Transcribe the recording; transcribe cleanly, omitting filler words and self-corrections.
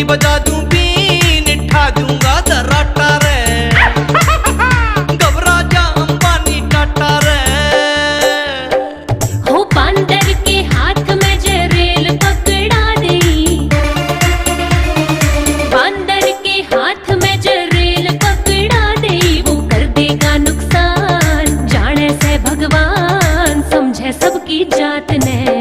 बजा दूं बीन, ठा दूंगा दराटा रे। घबरा जा अंबानी टाटा रे। हो बंदर के हाथ में जे रेल पकड़ा दे, बंदर के हाथ में जे रेल पकड़ा दे, वो कर देगा नुकसान। जाने से भगवान समझे सबकी जात ने।